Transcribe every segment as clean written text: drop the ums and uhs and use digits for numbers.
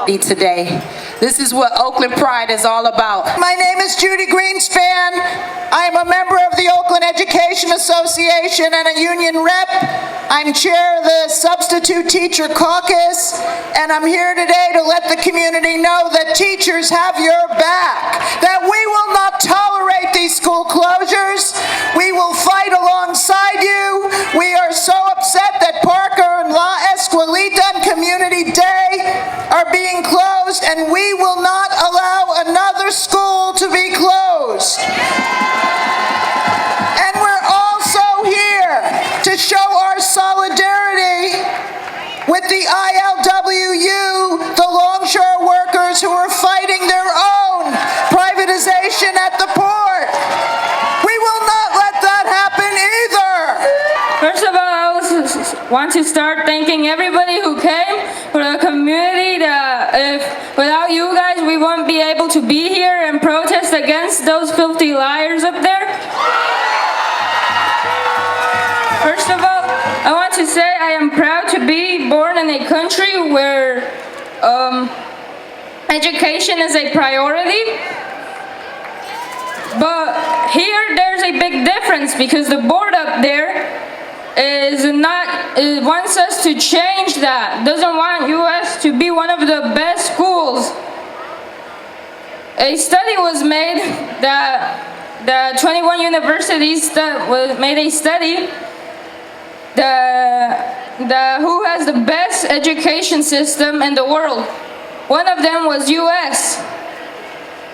community today. This is what Oakland Pride is all about. My name is Judy Greenspan. I'm a member of the Oakland Education Association and a union rep. I'm chair of the Substitute Teacher Caucus, and I'm here today to let the community know that teachers have your back, that we will not tolerate these school closures. We will fight alongside you. We are so upset that Parker and La Esquelita and Community Day are being closed, and we will not allow another school to be closed. And we're also here to show our solidarity with the ILWU, the longshore workers who are fighting their own privatization at the port. We will not let that happen either. First of all, I want to start thanking everybody who came for the community. If without you guys, we won't be able to be here and protest against those filthy liars up there. First of all, I want to say I am proud to be born in a country where education is a priority. But here there's a big difference because the board up there wants us to change that. Doesn't want US to be one of the best schools. A study was made that the 21 universities made a study who has the best education system in the world. One of them was US.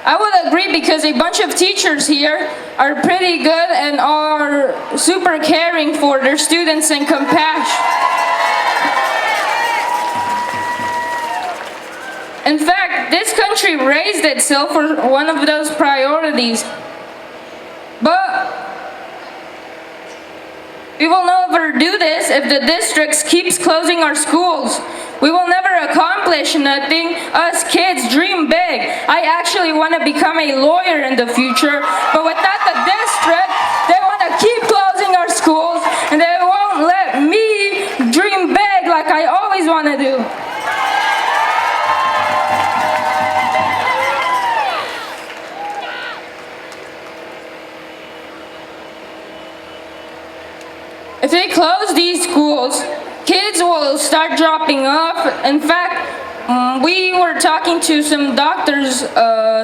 I would agree because a bunch of teachers here are pretty good and are super caring for their students and compassion. In fact, this country raised itself for one of those priorities. But we will never do this if the districts keeps closing our schools. We will never accomplish nothing. Us kids dream big. I actually want to become a lawyer in the future, but without the district, they want to keep closing our schools, and they won't let me dream big like I always want to do. If they close these schools, kids will start dropping off. In fact, we were talking to some doctors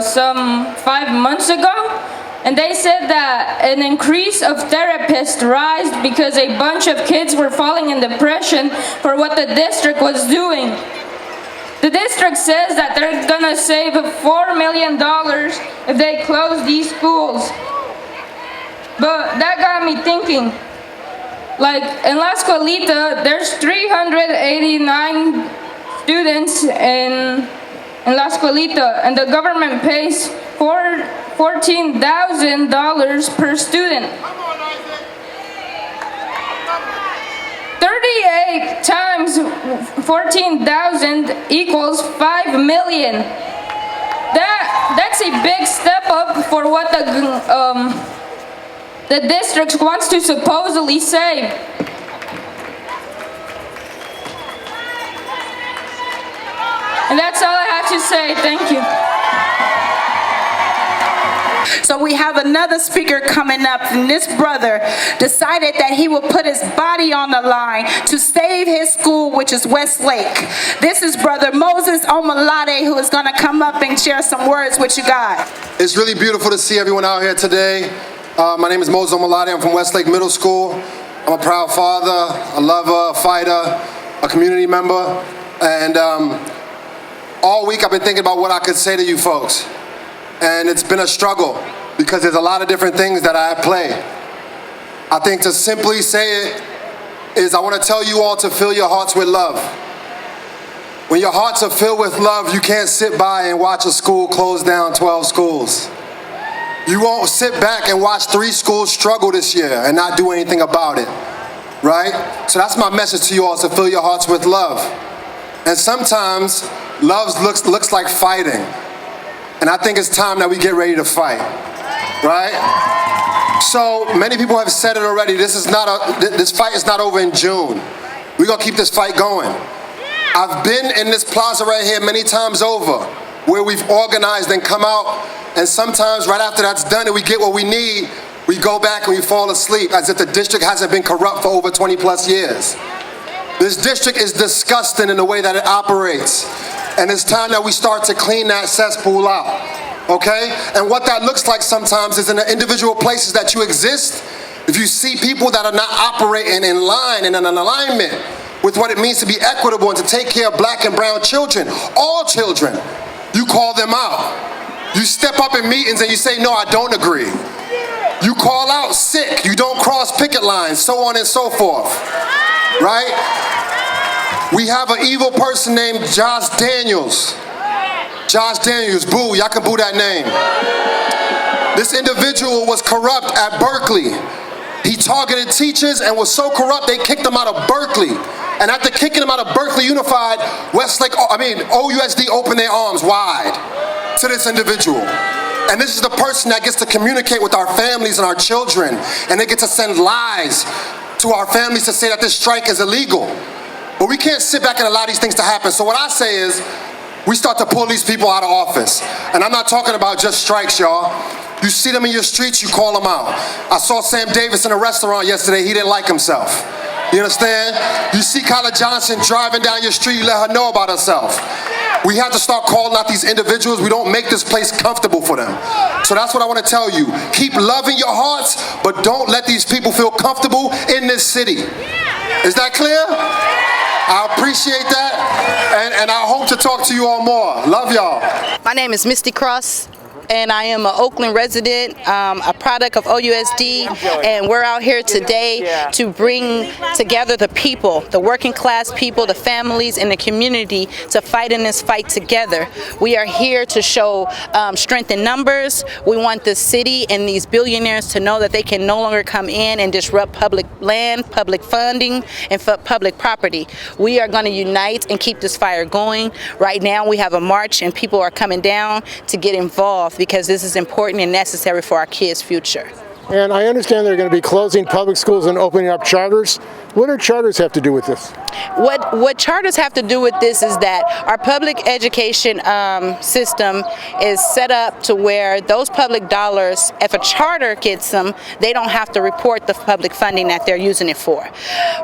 some 5 months ago, and they said that an increase of therapists rise because a bunch of kids were falling in depression for what the district was doing. The district says that they're gonna save $4 million if they close these schools. But that got me thinking. Like in La Esquelita, there's 389 students in La Esquelita, and the government pays $14,000 per student. 38 times 14,000 equals 5 million. That's a big step up for what the district wants to supposedly save. And that's all I have to say. Thank you. So we have another speaker coming up, and this brother decided that he would put his body on the line to save his school, which is Westlake. This is Brother Moses Omalade, who is going to come up and share some words with you guys. It's really beautiful to see everyone out here today. My name is Moses Omalade. I'm from Westlake Middle School. I'm a proud father, a lover, a fighter, a community member, and all week I've been thinking about what I could say to you folks. And it's been a struggle because there's a lot of different things that I play. I think to simply say it is I want to tell you all to fill your hearts with love. When your hearts are filled with love, you can't sit by and watch a school close down 12 schools. You won't sit back and watch 3 schools struggle this year and not do anything about it, right? So that's my message to you all, to fill your hearts with love. And sometimes love looks like fighting. And I think it's time that we get ready to fight, right? So many people have said it already. This fight is not over in June. We're gonna keep this fight going. I've been in this plaza right here many times over, where we've organized and come out, and sometimes right after that's done and we get what we need, we go back and we fall asleep as if the district hasn't been corrupt for over 20 plus years. This district is disgusting in the way that it operates, and it's time that we start to clean that cesspool out, okay? And what that looks like sometimes is in the individual places that you exist, if you see people that are not operating in line and in an alignment with what it means to be equitable and to take care of black and brown children, all children, you call them out. You step up in meetings and you say, no, I don't agree. You call out sick, you don't cross picket lines, so on and so forth, right? We have an evil person named Josh Daniels. Josh Daniels, boo, y'all can boo that name. This individual was corrupt at Berkeley. He targeted teachers and was so corrupt they kicked him out of Berkeley. And after kicking him out of Berkeley Unified, OUSD opened their arms wide to this individual. And this is the person that gets to communicate with our families and our children, and they get to send lies to our families to say that this strike is illegal. But we can't sit back and allow these things to happen. So what I say is, we start to pull these people out of office. And I'm not talking about just strikes, y'all. You see them in your streets, you call them out. I saw Sam Davis in a restaurant yesterday, he didn't like himself. You understand? You see Kyla Johnson driving down your street, you let her know about herself. We have to start calling out these individuals. We don't make this place comfortable for them. So that's what I want to tell you. Keep loving your hearts, but don't let these people feel comfortable in this city. Is that clear? I appreciate that, and I hope to talk to you all more. Love y'all. My name is Misty Cross, and I am an Oakland resident, a product of OUSD, and we're out here today to bring together the people, the working class people, the families, and the community to fight in this fight together. We are here to show strength in numbers. We want the city and these billionaires to know that they can no longer come in and disrupt public land, public funding, and public property. We are going to unite and keep this fire going. Right now we have a march and people are coming down to get involved, because this is important and necessary for our kids' future. And I understand they're going to be closing public schools and opening up charters. What do charters have to do with this? What charters have to do with this is that our public education system is set up to where those public dollars, if a charter gets them, they don't have to report the public funding that they're using it for.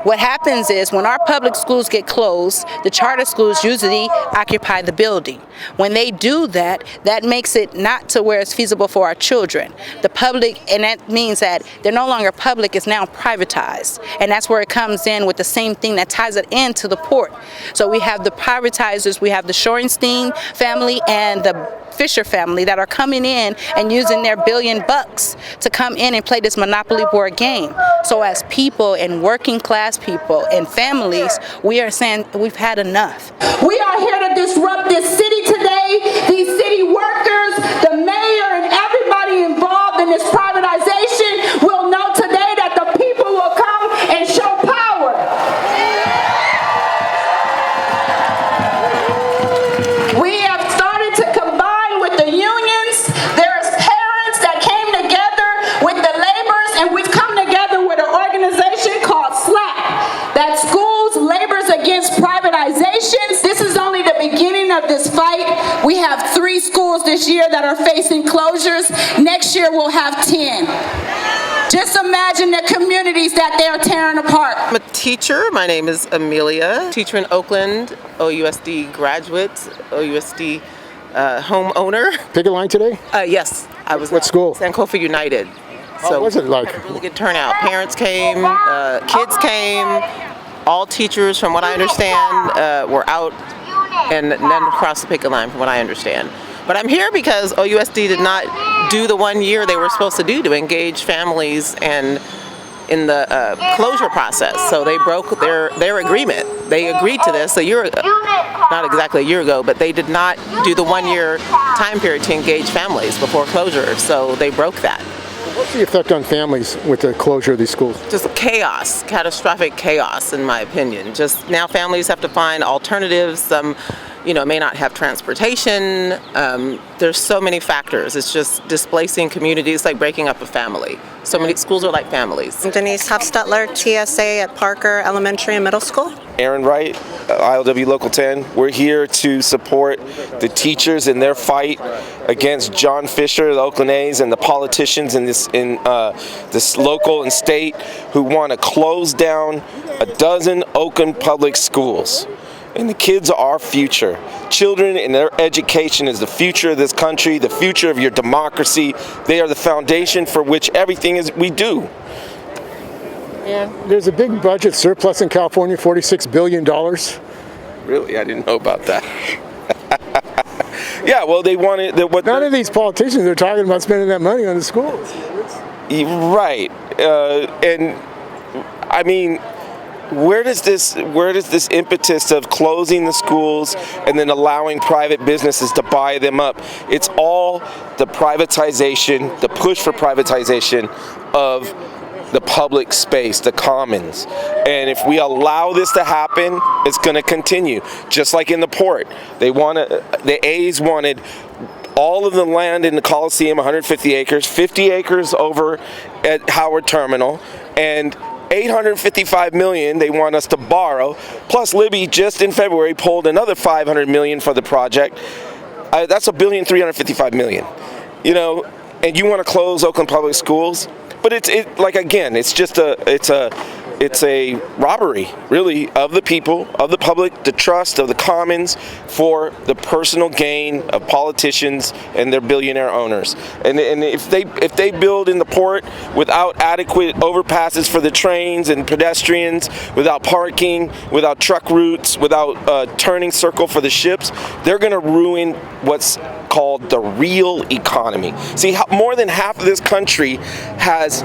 What happens is when our public schools get closed, the charter schools usually occupy the building. When they do that, that makes it not to where it's feasible for our children. The public, and that means that they're no longer public, it's now privatized. And that's where it comes in with the same thing that ties it into the port. So we have the privatizers, we have the Shorenstein family and the Fisher family that are coming in and using their $1 billion to come in and play this monopoly board game. So as people and working class people and families, we are saying we've had enough. We are here to disrupt this city today. These city workers, the mayor, and everybody involved in this privatization will know today that the people will come and show power. We have started to combine with the unions. There's parents that came together with the laborers, and we've come together with an organization called SLAP, that Schools Labors Against Privatization. This is only the beginning of this fight. We have 3 schools this year that are facing closures. Next year we'll have 10. Just imagine the communities that they're tearing apart. I'm a teacher. My name is Amelia. Teacher in Oakland, OUSD graduate, OUSD homeowner. Picket line today? Yes, I was. What school? Sankofa United. What was it like? Really good turnout. Parents came, kids came, all teachers, from what I understand, were out and then across the picket line, from what I understand. But I'm here because OUSD did not do the 1 year they were supposed to do to engage families and in the closure process. So they broke their agreement. They agreed to this a year ago, not exactly a year ago, but they did not do the 1 year time period to engage families before closure. So they broke that. What's the effect on families with the closure of these schools? Just chaos, catastrophic chaos, in my opinion. Just now families have to find alternatives. Some, may not have transportation. There's so many factors. It's just displacing communities, like breaking up a family. So many schools are like families. I'm Denise Hofstetler, TSA at Parker Elementary and Middle School. Aaron Wright, ILWU Local 10. We're here to support the teachers in their fight against John Fisher, the Oakland A's, and the politicians in this local and state who want to close down a dozen Oakland public schools. And the kids are our future. Children and their education is the future of this country, the future of your democracy. They are the foundation for which everything is we do. And there's a big budget surplus in California, $46 billion. Really? I didn't know about that. Yeah, well, they wanted... None of these politicians are talking about spending that money on the schools. Right. And, I mean... Where does this impetus of closing the schools and then allowing private businesses to buy them up? It's all the privatization, the push for privatization of the public space, the commons. And if we allow this to happen, it's going to continue. Just like in the port, the A's wanted all of the land in the Coliseum, 150 acres, 50 acres over at Howard Terminal, and $855 million they want us to borrow, plus Libby just in February pulled another $500 million for the project. That's $1.355 billion. You know, and you want to close Oakland Public Schools, but it's a robbery, really, of the people, of the public, the trust of the commons for the personal gain of politicians and their billionaire owners. And if they build in the port without adequate overpasses for the trains and pedestrians, without parking, without truck routes, without turning circle for the ships, they're going to ruin what's called the real economy. See, more than half of this country has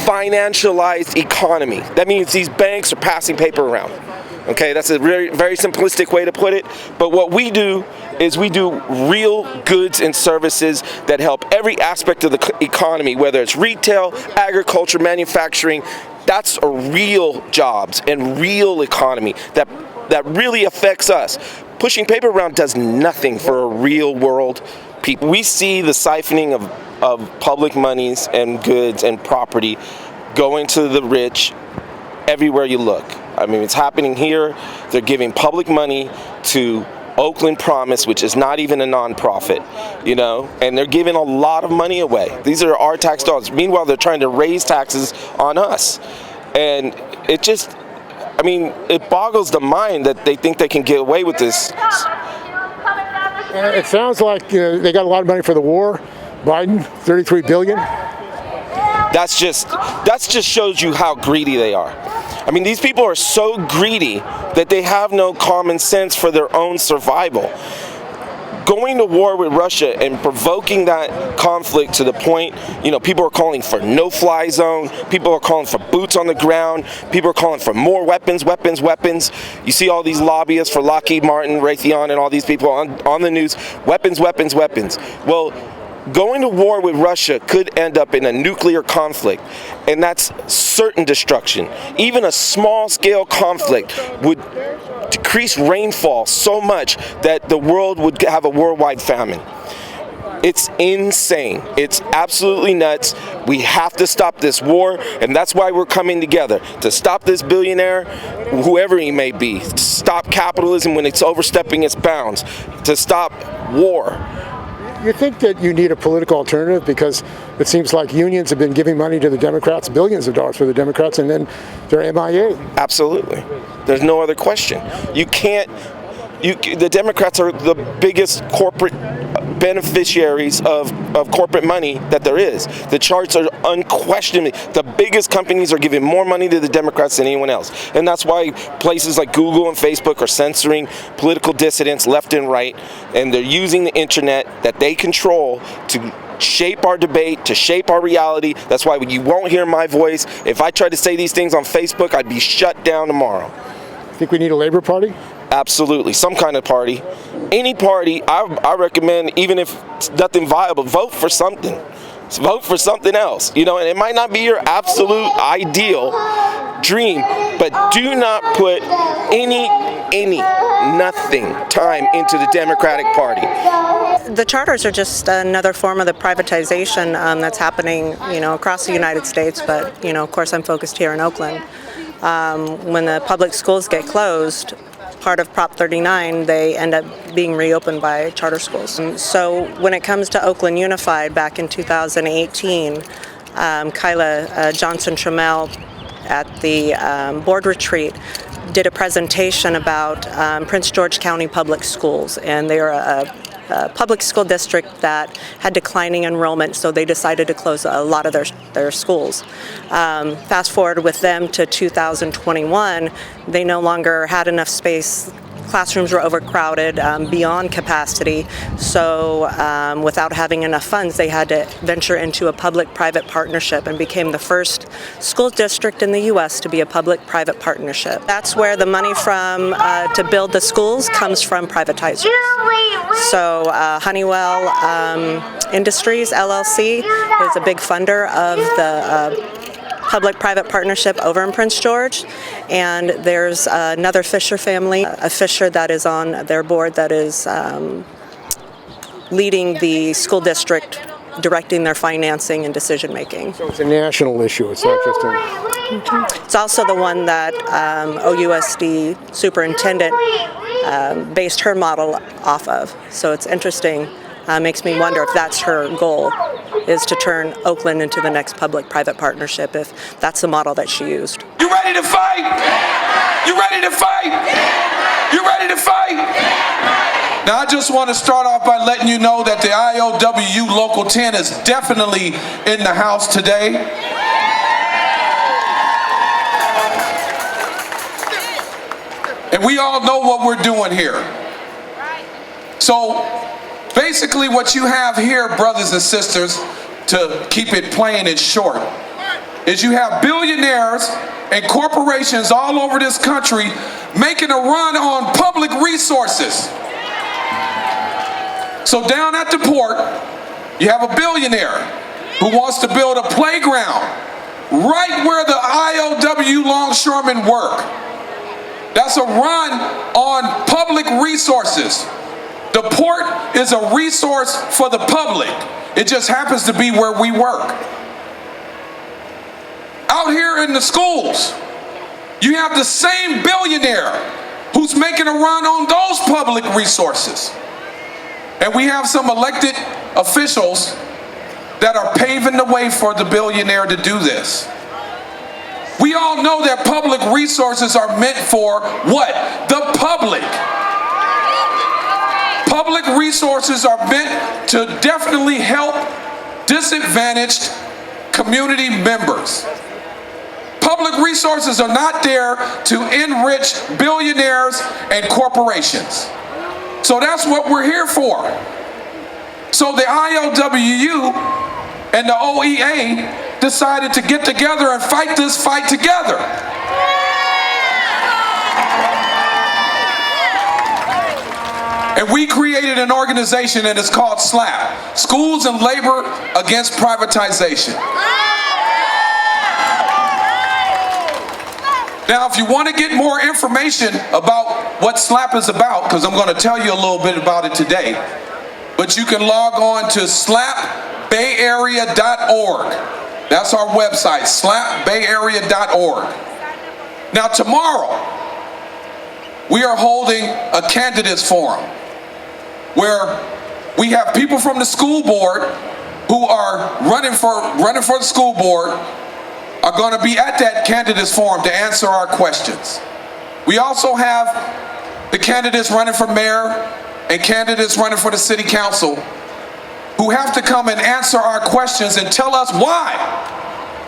financialized economy. That means these banks are passing paper around. Okay, that's a very, very simplistic way to put it. But what we do is we do real goods and services that help every aspect of the economy, whether it's retail, agriculture, manufacturing. That's a real jobs and real economy that really affects us. Pushing paper around does nothing for a real world people. We see the siphoning of public monies and goods and property going to the rich everywhere you look. I mean, it's happening here. They're giving public money to Oakland Promise, which is not even a nonprofit, you know, and they're giving a lot of money away. These are our tax dollars. Meanwhile, they're trying to raise taxes on us. And it just, I mean, it boggles the mind that they think they can get away with this. It sounds like they got a lot of money for the war. Biden, $33 billion. That just shows you how greedy they are. I mean, these people are so greedy that they have no common sense for their own survival. Going to war with Russia and provoking that conflict to the point, you know, people are calling for no-fly zone, people are calling for boots on the ground, people are calling for more weapons. You see all these lobbyists for Lockheed Martin, Raytheon, and all these people on the news, weapons. Well, going to war with Russia could end up in a nuclear conflict, and that's certain destruction. Even a small-scale conflict would decrease rainfall so much that the world would have a worldwide famine. It's insane. It's absolutely nuts. We have to stop this war, and that's why we're coming together, to stop this billionaire, whoever he may be, to stop capitalism when it's overstepping its bounds, to stop war. You think that you need a political alternative, because it seems like unions have been giving money to the Democrats, billions of dollars for the Democrats, and then they're MIA. Absolutely. There's no other question. The Democrats are the biggest corporate beneficiaries of corporate money that there is. The charts are unquestionably, the biggest companies are giving more money to the Democrats than anyone else. And that's why places like Google and Facebook are censoring political dissidents left and right, and they're using the internet that they control to shape our debate, to shape our reality. That's why you won't hear my voice. If I tried to say these things on Facebook, I'd be shut down tomorrow. Think we need a Labor Party? Absolutely, some kind of party. Any party, I recommend, even if it's nothing viable, vote for something. Vote for something else. You know, and it might not be your absolute ideal dream, but do not put nothing time into the Democratic Party. The charters are just another form of the privatization that's happening, you know, across the United States, but, you know, of course I'm focused here in Oakland. When the public schools get closed, part of Prop 39, they end up being reopened by charter schools. So when it comes to Oakland Unified back in 2018, Kyla Johnson-Trammell at the board retreat did a presentation about Prince George County Public Schools, and they are a public school district that had declining enrollment, so they decided to close a lot of their schools. Fast forward with them to 2021, they no longer had enough space. Classrooms were overcrowded beyond capacity, so without having enough funds, they had to venture into a public-private partnership and became the first school district in the U.S. to be a public-private partnership. That's where the money from to build the schools comes from privatizers. So Honeywell Industries, LLC, is a big funder of the public-private partnership over in Prince George, and there's another Fisher family, a Fisher that is on their board that is leading the school district, directing their financing and decision-making. So it's a national issue, it's not just a... It's also the one that OUSD superintendent based her model off of, so it's interesting. Makes me wonder if that's her goal, is to turn Oakland into the next public-private partnership, if that's the model that she used. You ready to fight? You ready to fight? You ready to fight? Now I just want to start off by letting you know that the ILWU Local 10 is definitely in the house today. And we all know what we're doing here. So basically what you have here, brothers and sisters, to keep it plain and short, is you have billionaires and corporations all over this country making a run on public resources. So down at the port, you have a billionaire who wants to build a playground right where the ILWU longshoremen work. That's a run on public resources. The port is a resource for the public. It just happens to be where we work. Out here in the schools, you have the same billionaire who's making a run on those public resources. And we have some elected officials that are paving the way for the billionaire to do this. We all know that public resources are meant for what? The public. Public resources are meant to definitely help disadvantaged community members. Public resources are not there to enrich billionaires and corporations. So that's what we're here for. So the ILWU and the OEA decided to get together and fight this fight together. And we created an organization and it's called SLAP, Schools and Labor Against Privatization. Now, if you want to get more information about what SLAP is about, because I'm going to tell you a little bit about it today, but you can log on to slapbayarea.org. That's our website, slapbayarea.org. Now, tomorrow, we are holding a candidates forum where we have people from the school board who are running for the school board are going to be at that candidates forum to answer our questions. We also have the candidates running for mayor and candidates running for the city council who have to come and answer our questions and tell us why.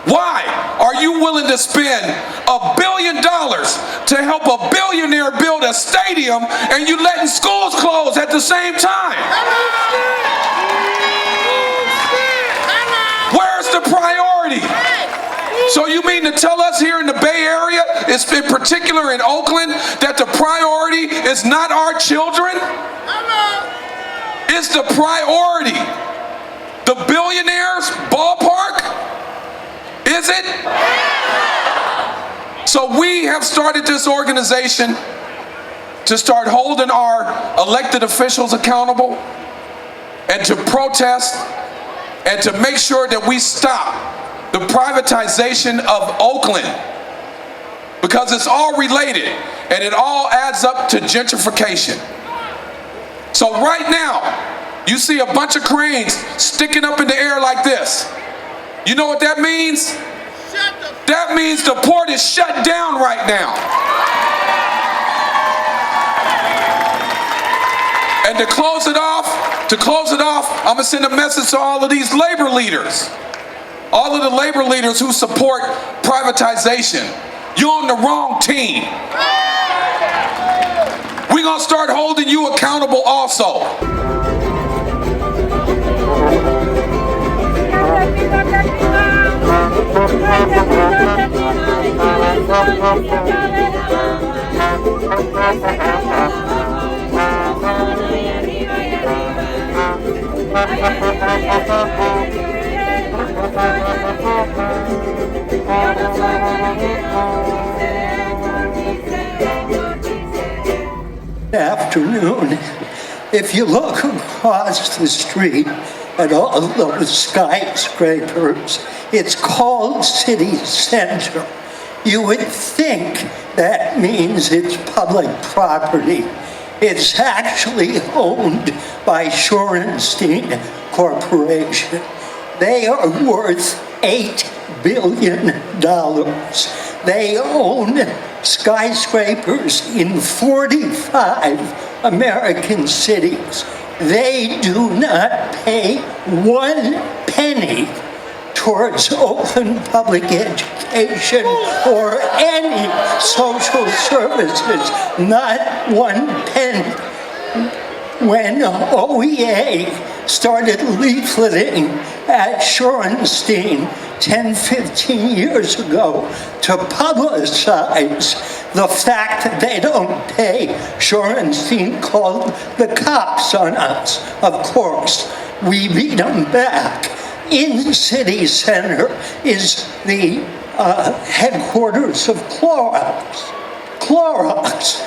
Why are you willing to spend $1 billion to help a billionaire build a stadium and you letting schools close at the same time? Where's the priority? So you mean to tell us here in the Bay Area, in particular in Oakland, that the priority is not our children? It's the priority. The billionaires' ballpark? Is it? So we have started this organization to start holding our elected officials accountable and to protest and to make sure that we stop the privatization of Oakland, because it's all related. And it all adds up to gentrification. So right now, you see a bunch of cranes sticking up in the air like this. You know what that means? That means the port is shut down right now. And to close it off, I'm gonna send a message to all of these labor leaders. All of the labor leaders who support privatization. You're on the wrong team. We're gonna start holding you accountable also. Afternoon. If you look across the street at all those skyscrapers, it's called City Center. You would think that means it's public property. It's actually owned by Shorenstein Corporation. They are worth $8 billion. They own skyscrapers in 45 American cities. They do not pay 1 penny towards Oakland public education or any social services, not 1 penny. When OEA started leafleting at Shorenstein 10, 15 years ago to publicize the fact that they don't pay, Shorenstein called the cops on us. Of course, we beat them back. In the city center is the headquarters of Clorox. Clorox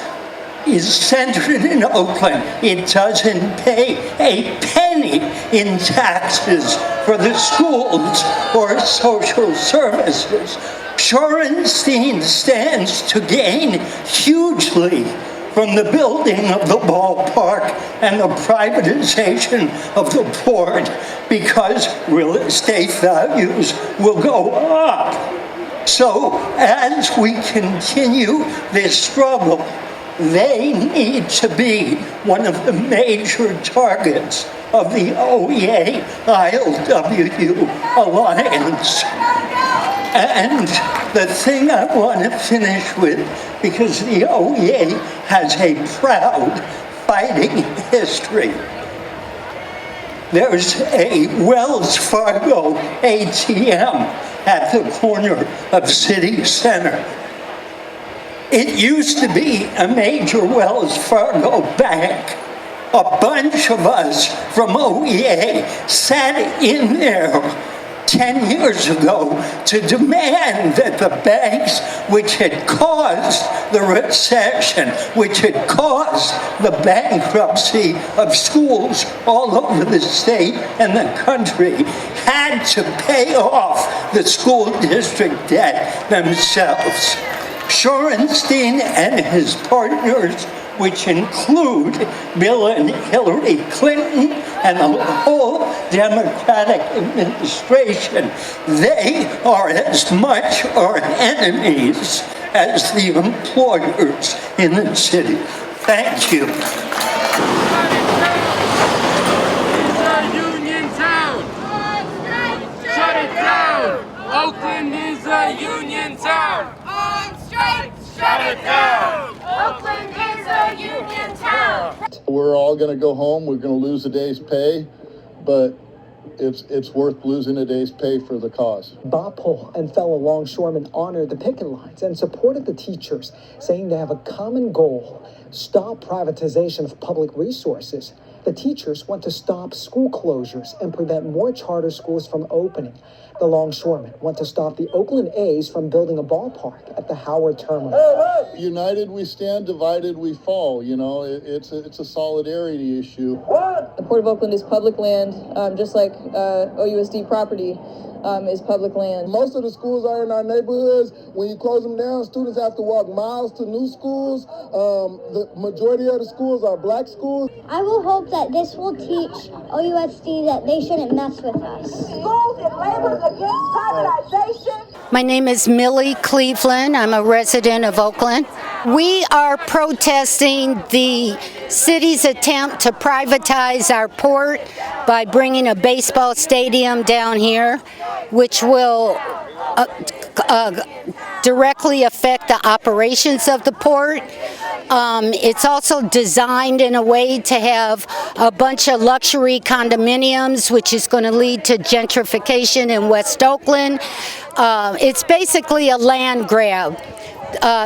is centered in Oakland. It doesn't pay a penny in taxes for the schools or social services. Shorenstein stands to gain hugely from the building of the ballpark and the privatization of the port, because real estate values will go up. So as we continue this struggle, they need to be one of the major targets of the OEA ILWU alliance. And the thing I want to finish with, because the OEA has a proud fighting history. There's a Wells Fargo ATM at the corner of City Center. It used to be a major Wells Fargo bank. A bunch of us from OEA sat in there 10 years ago to demand that the banks which had caused the recession, which had caused the bankruptcy of schools all over the state and the country, had to pay off the school district debt themselves. Shorenstein and his partners, which include Bill and Hillary Clinton and the whole Democratic administration, they are as much our enemies as the employers in the city. Thank you. Union town. Shut it down. Oakland is a union town. On strike, shut it down. Oakland is a union town. We're all going to go home. We're going to lose a day's pay, but it's worth losing a day's pay for the cause. Bopole and fellow longshoremen honored the picket lines and supported the teachers, saying they have a common goal: stop privatization of public resources. The teachers want to stop school closures and prevent more charter schools from opening. The longshoremen want to stop the Oakland A's from building a ballpark at the Howard Terminal. United we stand, divided we fall. You know, it's a solidarity issue. The Port of Oakland is public land, just like OUSD property. is public land. Most of the schools are in our neighborhoods. When you close them down, students have to walk miles to new schools. The majority of the schools are black schools. I will hope that this will teach OUSD that they shouldn't mess with us. Schools and labor against privatization. My name is Millie Cleveland. I'm a resident of Oakland. We are protesting the city's attempt to privatize our port by bringing a baseball stadium down here, which will directly affect the operations of the port. It's also designed in a way to have a bunch of luxury condominiums, which is going to lead to gentrification in West Oakland. It's basically a land grab.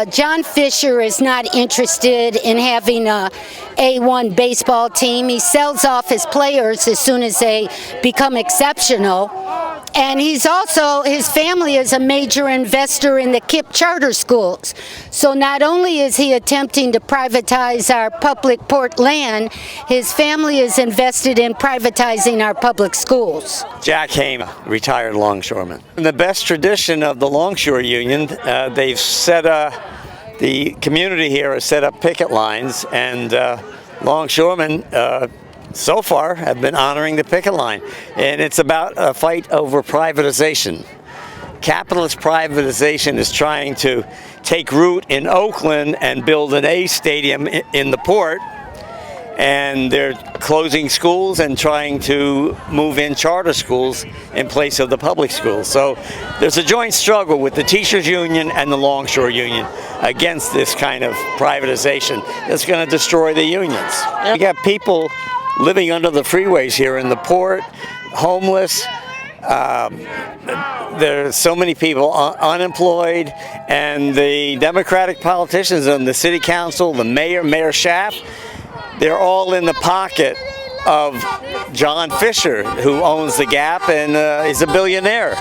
John Fisher is not interested in having a A1 baseball team. He sells off his players as soon as they become exceptional. And he's also, his family is a major investor in the KIPP charter schools. So not only is he attempting to privatize our public port land, his family is invested in privatizing our public schools. Jack Haim, retired longshoreman. In the best tradition of the Longshore Union, they've set the community here has set up picket lines, and longshoremen so far have been honoring the picket line. And it's about a fight over privatization. Capitalist privatization is trying to take root in Oakland and build an A stadium in the port. And they're closing schools and trying to move in charter schools in place of the public schools. So there's a joint struggle with the teachers union and the longshore union against this kind of privatization that's going to destroy the unions. You got people living under the freeways here in the port, homeless. There's so many people unemployed, and the Democratic politicians on the city council, the mayor Schaaf, they're all in the pocket of John Fisher, who owns the Gap and is a billionaire.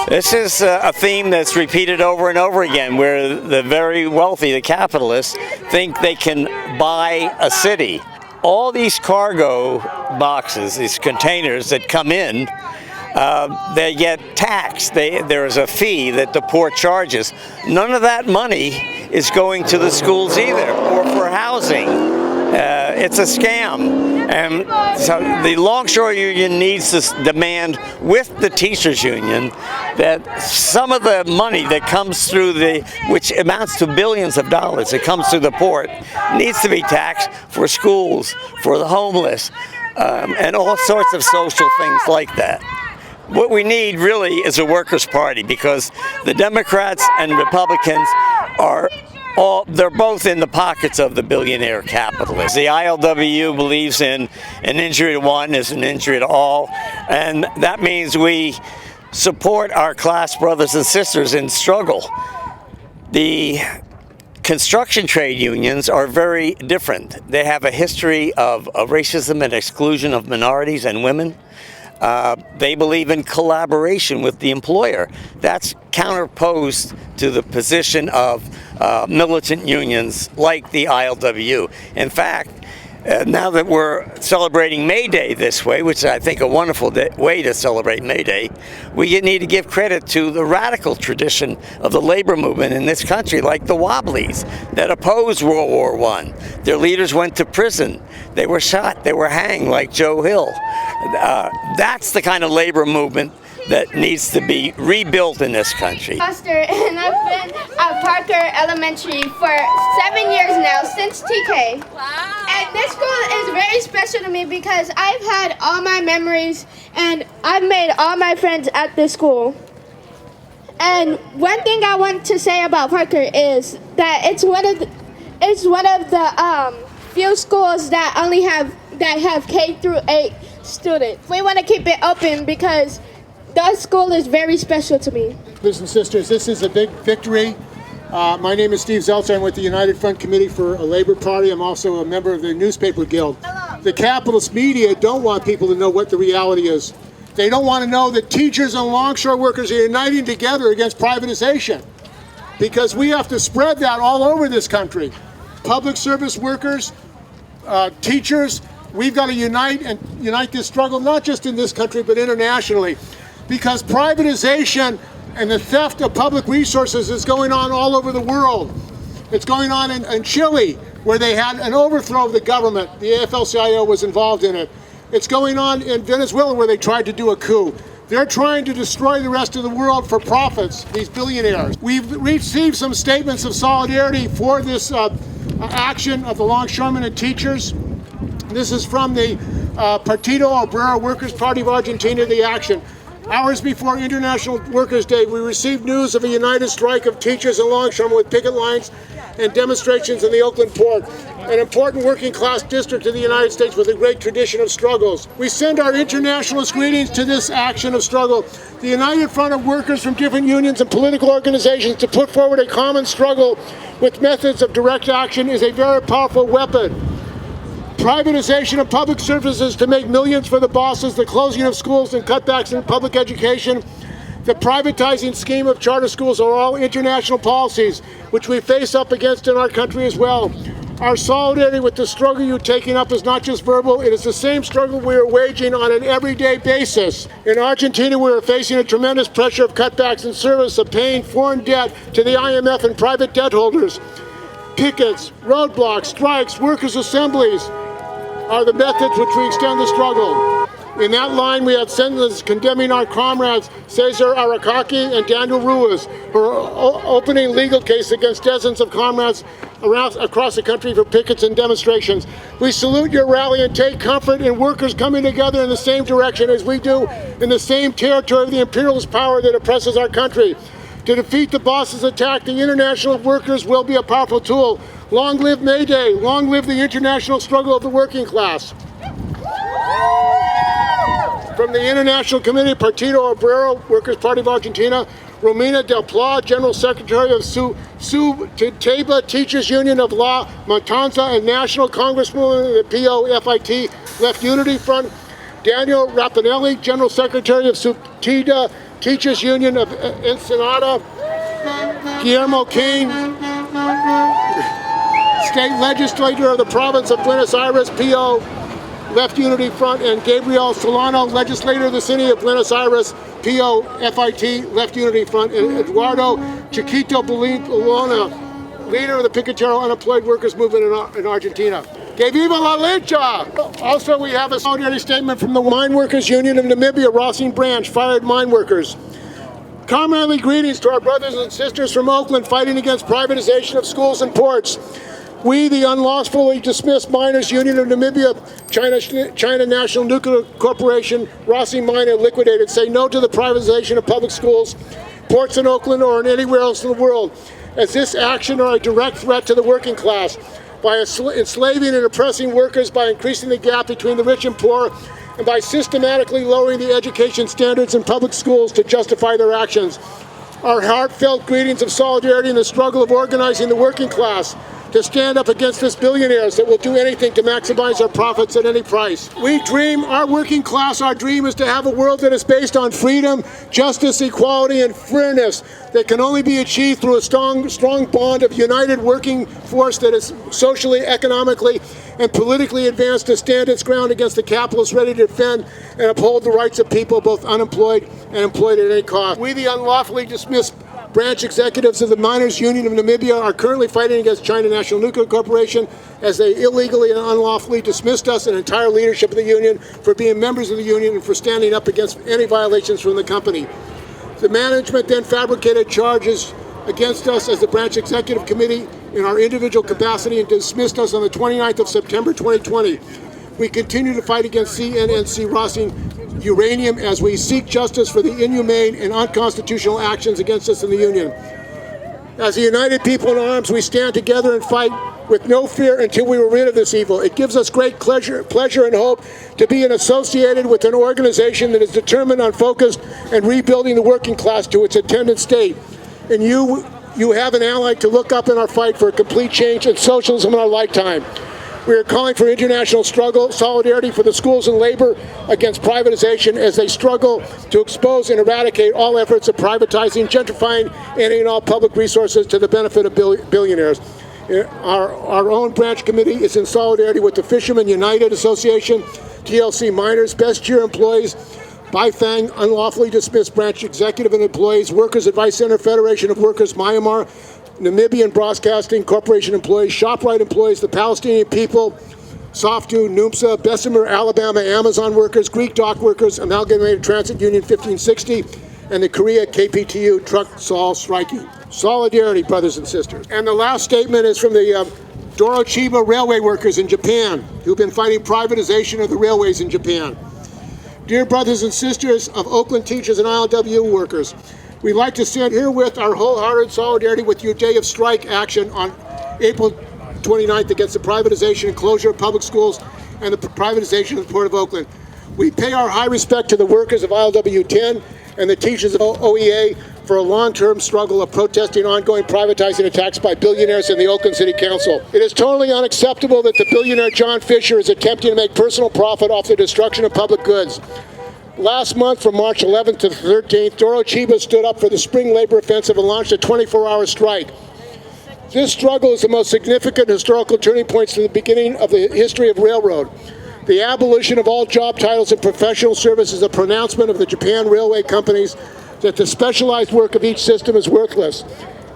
This is a theme that's repeated over and over again, where the very wealthy, the capitalists, think they can buy a city. All these cargo boxes, these containers that come in, they get taxed. There is a fee that the port charges. None of that money is going to the schools either, or for housing. It's a scam. And so the Longshore Union needs to demand with the teachers union that some of the money that comes through which amounts to billions of dollars that comes through the port, needs to be taxed for schools, for the homeless, and all sorts of social things like that. What we need really is a workers' party, because the Democrats and Republicans they're both in the pockets of the billionaire capitalists. The ILWU believes in an injury to one is an injury to all, and that means we support our class brothers and sisters in struggle. The construction trade unions are very different. They have a history of racism and exclusion of minorities and women. They believe in collaboration with the employer. That's counterposed to the position of militant unions like the ILWU. In fact, now that we're celebrating May Day this way, which I think a wonderful way to celebrate May Day, we need to give credit to the radical tradition of the labor movement in this country, like the Wobblies, that opposed World War I. Their leaders went to prison. They were shot. They were hanged, like Joe Hill. That's the kind of labor movement that needs to be rebuilt in this country. Foster, and I've been at Parker Elementary for 7 years now, since TK. Wow. And this school is very special to me because I've had all my memories and I've made all my friends at this school. And one thing I want to say about Parker is that it's one of the few schools that have K through 8 students. We want to keep it open because that school is very special to me. Brothers and sisters, this is a big victory. My name is Steve Zeltzer. I'm with the United Front Committee for a Labor Party. I'm also a member of the Newspaper Guild. Hello. The capitalist media don't want people to know what the reality is. They don't want to know that teachers and longshore workers are uniting together against privatization, because we have to spread that all over this country. Public service workers, teachers, we've got to unite this struggle, not just in this country, but internationally. because privatization and the theft of public resources is going on all over the world. It's going on in Chile, where they had an overthrow of the government. The AFL-CIO was involved in it. It's going on in Venezuela, where they tried to do a coup. They're trying to destroy the rest of the world for profits, these billionaires. We've received some statements of solidarity for this action of the longshoremen and teachers. This is from the Partido Obrera Workers' Party of Argentina, the action. Hours before International Workers' Day, we received news of a united strike of teachers and longshoremen with picket lines and demonstrations in the Oakland port, an important working class district in the United States with a great tradition of struggles. We send our internationalist greetings to this action of struggle, the united front of workers from different unions and political organizations to put forward a common struggle with methods of direct action is a very powerful weapon. Privatization of public services to make millions for the bosses, the closing of schools and cutbacks in public education, the privatizing scheme of charter schools are all international policies which we face up against in our country as well. Our solidarity with the struggle you're taking up is not just verbal, it is the same struggle we are waging on an everyday basis. In Argentina, we are facing a tremendous pressure of cutbacks in service of paying foreign debt to the IMF and private debt holders. Pickets, roadblocks, strikes, workers' assemblies are the methods which we extend the struggle. In that line, we had sentences condemning our comrades Cesar Aracaki and Daniel Ruiz, who are opening legal case against dozens of comrades across the country for pickets and demonstrations. We salute your rally and take comfort in workers coming together in the same direction as we do in the same territory of the imperialist power that oppresses our country. To defeat the boss's attack, the international workers will be a powerful tool. Long live May Day, long live the international struggle of the working class. From the International Committee, Partido Obrera, Workers' Party of Argentina, Romina Del Pla, General Secretary of Sulteba Teachers Union of La Matanza and National Congresswoman of the POFIT Left Unity Front, Daniel Rapinelli, General Secretary of Sulteba Teachers Union of Ensenada, Guillermo King, State Legislator of the Province of Buenos Aires, PO Left Unity Front, and Gabriel Solano, Legislator of the City of Buenos Aires, PO-FIT, Left Unity Front, and Eduardo Chiquito Bolona, leader of the Picatero Unemployed Workers Movement in Argentina. Que viva la lucha! Also, we have a solidarity statement from the Mineworkers Union of Namibia, Rossing Branch, fired mine workers. Comradely greetings to our brothers and sisters from Oakland fighting against privatization of schools and ports. We, the unlawfully dismissed Miners Union of Namibia, China National Nuclear Corporation, Rossi Mine liquidated, say no to the privatization of public schools, ports in Oakland or in anywhere else in the world, as this action are a direct threat to the working class by enslaving and oppressing workers, by increasing the gap between the rich and poor, and by systematically lowering the education standards in public schools to justify their actions. Our heartfelt greetings of solidarity in the struggle of organizing the working class to stand up against this billionaires that will do anything to maximize our profits at any price. We dream, our working class, our dream is to have a world that is based on freedom, justice, equality, and fairness that can only be achieved through a strong bond of united working force that is socially, economically, and politically advanced to stand its ground against the capitalists ready to defend and uphold the rights of people, both unemployed and employed at any cost. We, the unlawfully dismissed branch executives of the Miners Union of Namibia, are currently fighting against China National Nuclear Corporation as they illegally and unlawfully dismissed us and entire leadership of the union for being members of the union and for standing up against any violations from the company. The management then fabricated charges against us as the branch executive committee in our individual capacity and dismissed us on the 29th of September 2020. We continue to fight against CNNC Rossing Uranium as we seek justice for the inhumane and unconstitutional actions against us in the union. As a united people in arms, we stand together and fight with no fear until we are rid of this evil. It gives us great pleasure and hope to be associated with an organization that is determined on focused and rebuilding the working class to its intended state. And you have an ally to look up in our fight for a complete change in socialism in our lifetime. We are calling for international struggle, solidarity for the schools and labor against privatization as they struggle to expose and eradicate all efforts of privatizing, gentrifying, and ending all public resources to the benefit of billionaires. Our own branch committee is in solidarity with the Fishermen United Association, TLC Miners, Best Year employees, Baifang, unlawfully dismissed branch executive and employees, Workers Advice Center, Federation of Workers, Myanmar, Namibian Broadcasting Corporation employees, ShopRite employees, the Palestinian people, Softu, NUMSA, Bessemer, Alabama, Amazon workers, Greek dock workers, Amalgamated Transit Union 1560, and the Korea KPTU truck all striking. Solidarity, brothers and sisters. And the last statement is from the Doro-Chiba railway workers in Japan, who've been fighting privatization of the railways in Japan. Dear brothers and sisters of Oakland teachers and ILWU workers, we'd like to stand here with our wholehearted solidarity with your day of strike action on April 29th against the privatization and closure of public schools and the privatization of the Port of Oakland. We pay our high respect to the workers of ILWU 10 and the teachers of OEA for a long-term struggle of protesting ongoing privatizing attacks by billionaires in the Oakland City Council. It is totally unacceptable that the billionaire John Fisher is attempting to make personal profit off the destruction of public goods. Last month, from March 11th to the 13th, Doro-Chiba stood up for the spring labor offensive and launched a 24-hour strike. This struggle is the most significant historical turning point to the beginning of the history of railroad. The abolition of all job titles and professional service is a pronouncement of the Japan railway companies that the specialized work of each system is worthless,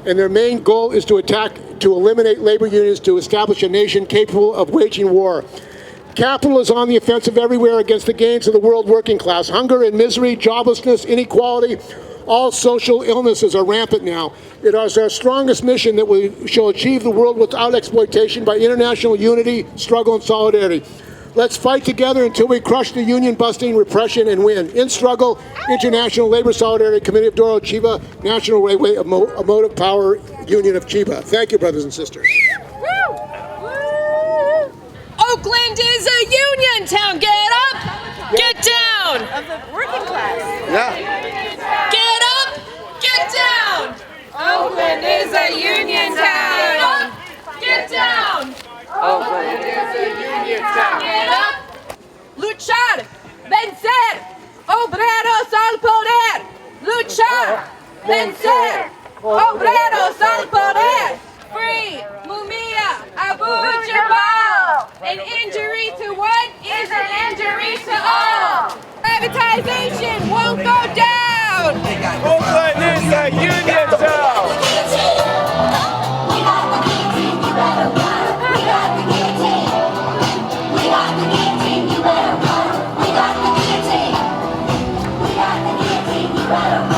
and their main goal is to eliminate labor unions to establish a nation capable of waging war. Capital is on the offensive everywhere against the gains of the world working class. Hunger and misery, joblessness, inequality, all social illnesses are rampant now. It is our strongest mission that we shall achieve the world without exploitation by international unity, struggle, and solidarity. Let's fight together until we crush the union-busting repression and win. In struggle, International Labor Solidarity Committee of Doro-Chiba, National Railway Motive Power Union of Chiba. Thank you, brothers and sisters. Oakland is a union town. Get up, get down. Of the working class. Yeah. Get up, get down. Oakland is a union town. Get up, get down. Oakland is a union town. Get up. Luchar, vencer, obreros al poder. Luchar, vencer, obreros al poder. Free Mumia Abu Jamal. An injury to one is an injury to all. Privatization won't go down. Oakland is a union town. We got the guillotine, you better run. We got the guillotine. We got the guillotine, you better run. We got the guillotine. We got the guillotine, you better run.